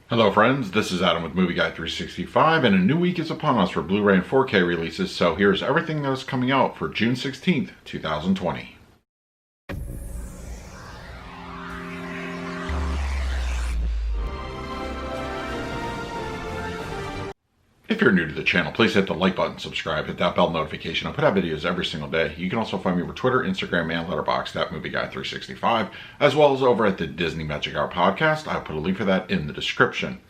Hello friends, this is Adam with Movie Guy 365, and a new week is upon us for Blu-ray and 4K releases, so here's everything that is coming out for June 16th, 2020. If you're new to the channel, please hit the like button, subscribe, hit that bell notification. I put out videos every single day. You can also find me over Twitter, Instagram, and Letterboxd at Movie Guy 365, as well as over at the Disney Magic Hour podcast. I'll put a link for that in the description.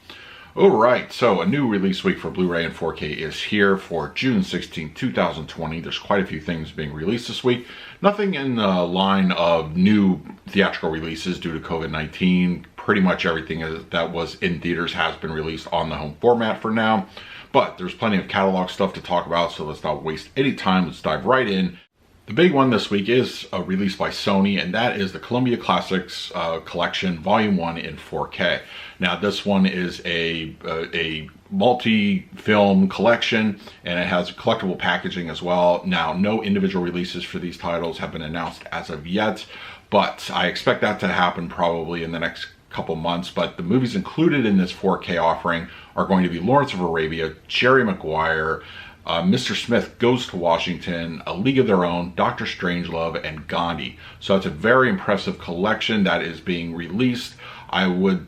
Alright, so a new release week for Blu-ray and 4K is here for June 16, 2020. There's quite a few things being released this week. Nothing in the line of new theatrical releases due to COVID-19. Pretty much everything that was in theaters has been released on the home format for now. But there's plenty of catalog stuff to talk about, so let's not waste any time. Let's dive right in. The big one this week is a release by Sony, and that is the Columbia Classics Collection Volume 1 in 4K. Now, this one is a multi-film collection, and it has collectible packaging as well. Now, no individual releases for these titles have been announced as of yet, but I expect that to happen probably in the next couple months. But the movies included in this 4K offering are going to be Lawrence of Arabia, Jerry Maguire, Mr. Smith Goes to Washington, A League of Their Own, Dr. Strangelove, and Gandhi. So it's a very impressive collection that is being released. I'm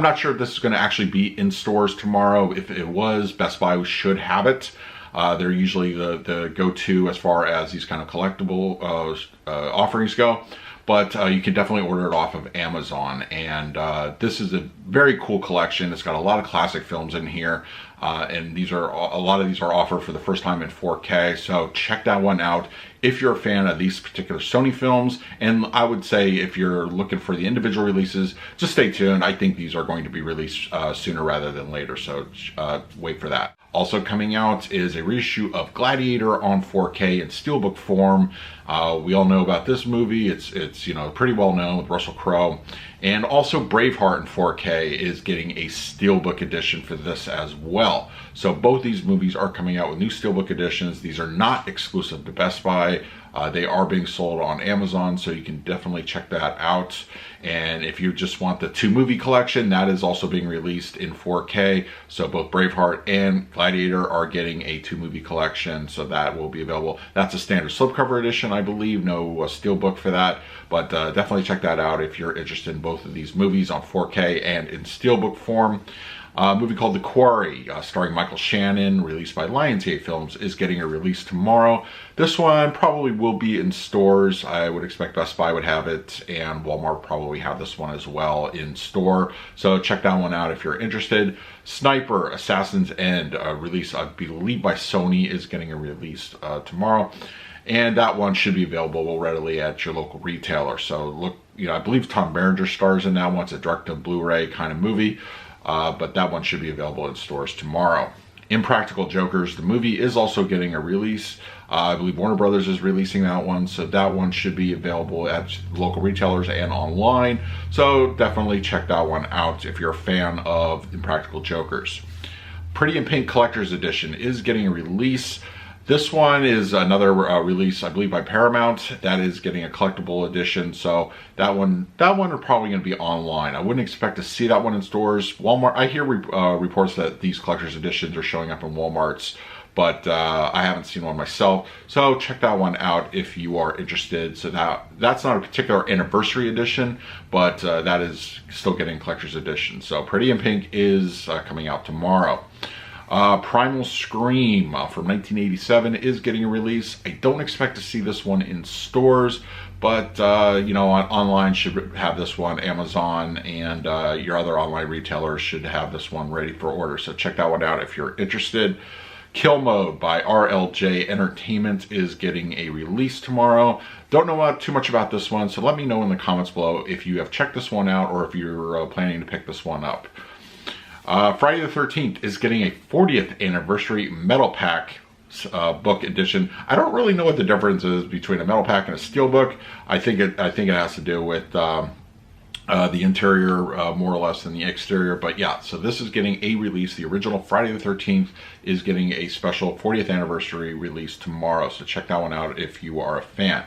not sure if this is going to actually be in stores tomorrow. If it was, Best Buy should have it. They're usually the go-to as far as these kind of collectible offerings go. But you can definitely order it off of Amazon. And this is a very cool collection. It's got a lot of classic films in here. And a lot of these are offered for the first time in 4K. So check that one out if you're a fan of these particular Sony films. And I would say if you're looking for the individual releases, just stay tuned. I think these are going to be released sooner rather than later. So wait for that. Also coming out is a reissue of Gladiator on 4K in steelbook form. We all know about this movie. It's pretty well known with Russell Crowe. And also Braveheart in 4K is getting a steelbook edition for this as well. So both these movies are coming out with new steelbook editions. These are not exclusive to Best Buy. They are being sold on Amazon, so you can definitely check that out. And if you just want the two movie collection, that is also being released in 4K. So both Braveheart and Gladiator are getting a two movie collection, so that will be available. That's a standard slipcover edition, I believe. No steelbook for that, but definitely check that out if you're interested in both of these movies on 4K and in steelbook form. A movie called The Quarry, starring Michael Shannon, released by Lionsgate Films, is getting a release tomorrow. This one probably will be in stores. I would expect Best Buy would have it, and Walmart probably have this one as well in store. So check that one out if you're interested. Sniper, Assassin's End, release I believe by Sony, is getting a release tomorrow. And that one should be available readily at your local retailer. So look, I believe Tom Berenger stars in that one. It's a direct-to-Blu-ray kind of movie. But that one should be available in stores tomorrow. Impractical Jokers, the movie, is also getting a release. I believe Warner Brothers is releasing that one, so that one should be available at local retailers and online. So definitely check that one out if you're a fan of Impractical Jokers. Pretty in Pink Collector's Edition is getting a release. This one is another release, I believe, by Paramount. That is getting a collectible edition, so that one are probably going to be online. I wouldn't expect to see that one in stores. Walmart, I hear reports that these collector's editions are showing up in Walmarts, but I haven't seen one myself. So check that one out if you are interested. So that's not a particular anniversary edition, but that is still getting collector's edition. So Pretty in Pink is coming out tomorrow. Primal Scream from 1987 is getting a release. I don't expect to see this one in stores, but online should have this one. Amazon and your other online retailers should have this one ready for order. So check that one out if you're interested. Kill Mode by RLJ Entertainment is getting a release tomorrow. Don't know too much about this one, so let me know in the comments below if you have checked this one out or if you're planning to pick this one up. Friday the 13th is getting a 40th anniversary metal pack book edition. I don't really know what the difference is between a metal pack and a steel book. I think it has to do with the interior more or less than the exterior. But yeah, so this is getting a release. The original Friday the 13th is getting a special 40th anniversary release tomorrow. So check that one out if you are a fan.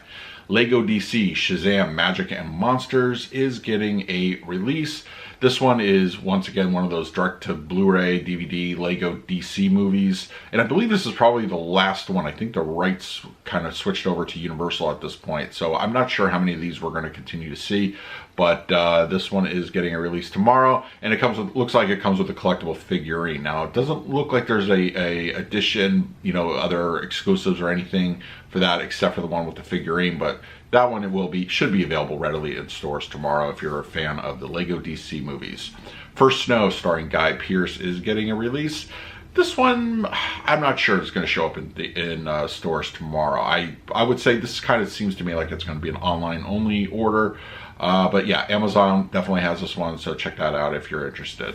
Lego DC Shazam Magic and Monsters is getting a release. This one is once again one of those direct to Blu Ray, DVD, Lego DC movies. And I believe this is probably the last one. I think the rights kind of switched over to Universal at this point. So I'm not sure how many of these we're going to continue to see. But this one is getting a release tomorrow, and it comes with, looks like it comes with a collectible figurine. Now, it doesn't look like there's a edition, you know, other exclusives or anything for that except for the one with the figurine, but that one should be available readily in stores tomorrow if you're a fan of the Lego DC movies. First Snow, starring Guy Pearce, is getting a release. This one, I'm not sure it's going to show up in stores tomorrow. I would say this kind of seems to me like it's going to be an online only order. But yeah, Amazon definitely has this one, so check that out if you're interested.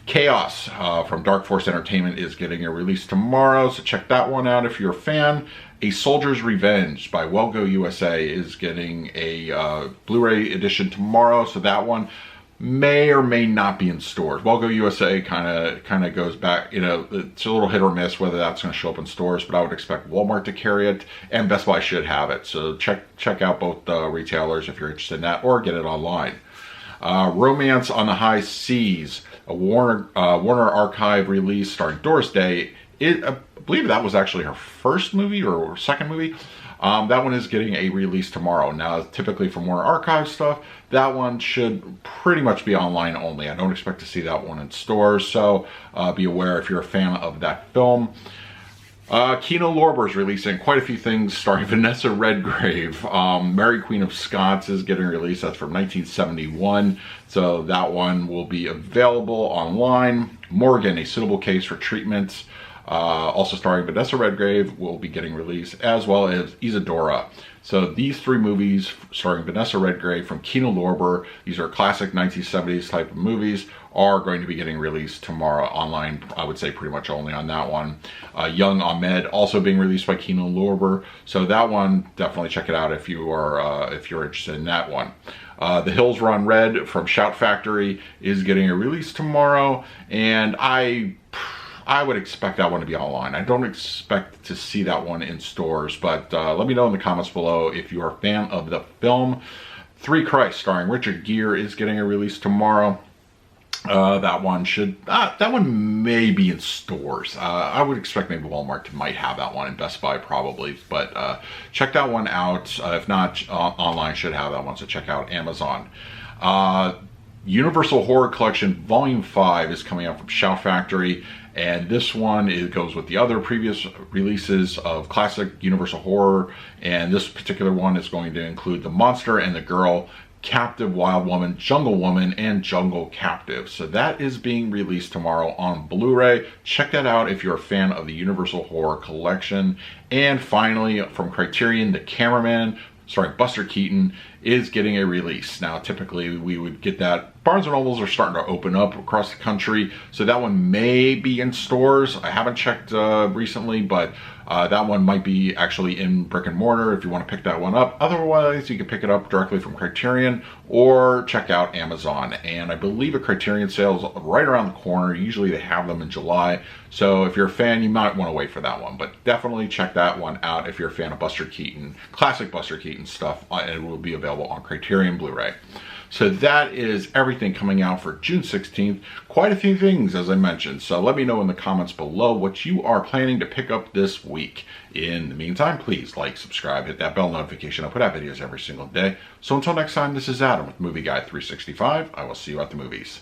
Chaos from Dark Force Entertainment is getting a release tomorrow, so check that one out if you're a fan. A Soldier's Revenge by Wellgo USA is getting a Blu-ray edition tomorrow, so that one may or may not be in stores. Wellgo USA kind of goes back, you know, it's a little hit or miss whether that's going to show up in stores, but I would expect Walmart to carry it, and Best Buy should have it. So check out both retailers if you're interested in that, or get it online. Romance on the High Seas, a Warner Archive release starring Doris Day. I believe that was actually her first movie or second movie. That one is getting a release tomorrow. Now, typically from Warner Archive stuff, that one should pretty much be online only. I don't expect to see that one in stores, so be aware if you're a fan of that film. Kina Lorber is releasing quite a few things starring Vanessa Redgrave. Mary Queen of Scots is getting released. That's from 1971, so that one will be available online. Morgan, A Suitable Case for Treatment, also starring Vanessa Redgrave, will be getting released, as well as Isadora. So these three movies starring Vanessa Redgrave from Kina Lorber, these are classic 1970s type of movies, are going to be getting released tomorrow online. I would say pretty much only on that one. Young Ahmed also being released by Kina Lorber, so that one definitely check it out if you're interested in that one. The Hills Run Red from Shout Factory is getting a release tomorrow, and I would expect that one to be online. I don't expect to see that one in stores, but let me know in the comments below if you are a fan of the film. Three Christ, starring Richard Gere, is getting a release tomorrow. That one may be in stores. I would expect maybe Walmart might have that one, and Best Buy probably, but check that one out. If not, online should have that one, so check out Amazon. Universal Horror Collection Volume 5 is coming out from Shout Factory, and this one, it goes with the other previous releases of classic Universal Horror, and this particular one is going to include The Monster and the Girl, Captive Wild Woman, Jungle Woman, and Jungle Captive. So that is being released tomorrow on Blu-ray. Check that out if you're a fan of the Universal Horror Collection. And finally, from Criterion, The Cameraman, starring Buster Keaton, is getting a release. Now, typically we would get that. Barnes & Nobles are starting to open up across the country, so that one may be in stores. I haven't checked recently, but that one might be actually in brick and mortar if you want to pick that one up. Otherwise, you can pick it up directly from Criterion or check out Amazon. And I believe a Criterion sale is right around the corner. Usually they have them in July. So if you're a fan, you might want to wait for that one. But definitely check that one out if you're a fan of Buster Keaton, classic Buster Keaton stuff. It will be available on Criterion Blu-ray. So that is everything coming out for June 16th. Quite a few things, as I mentioned. So let me know in the comments below what you are planning to pick up this week. In the meantime, please like, subscribe, hit that bell notification. I put out videos every single day. So until next time, this is Adam with Movie Guy 365. I will see you at the movies.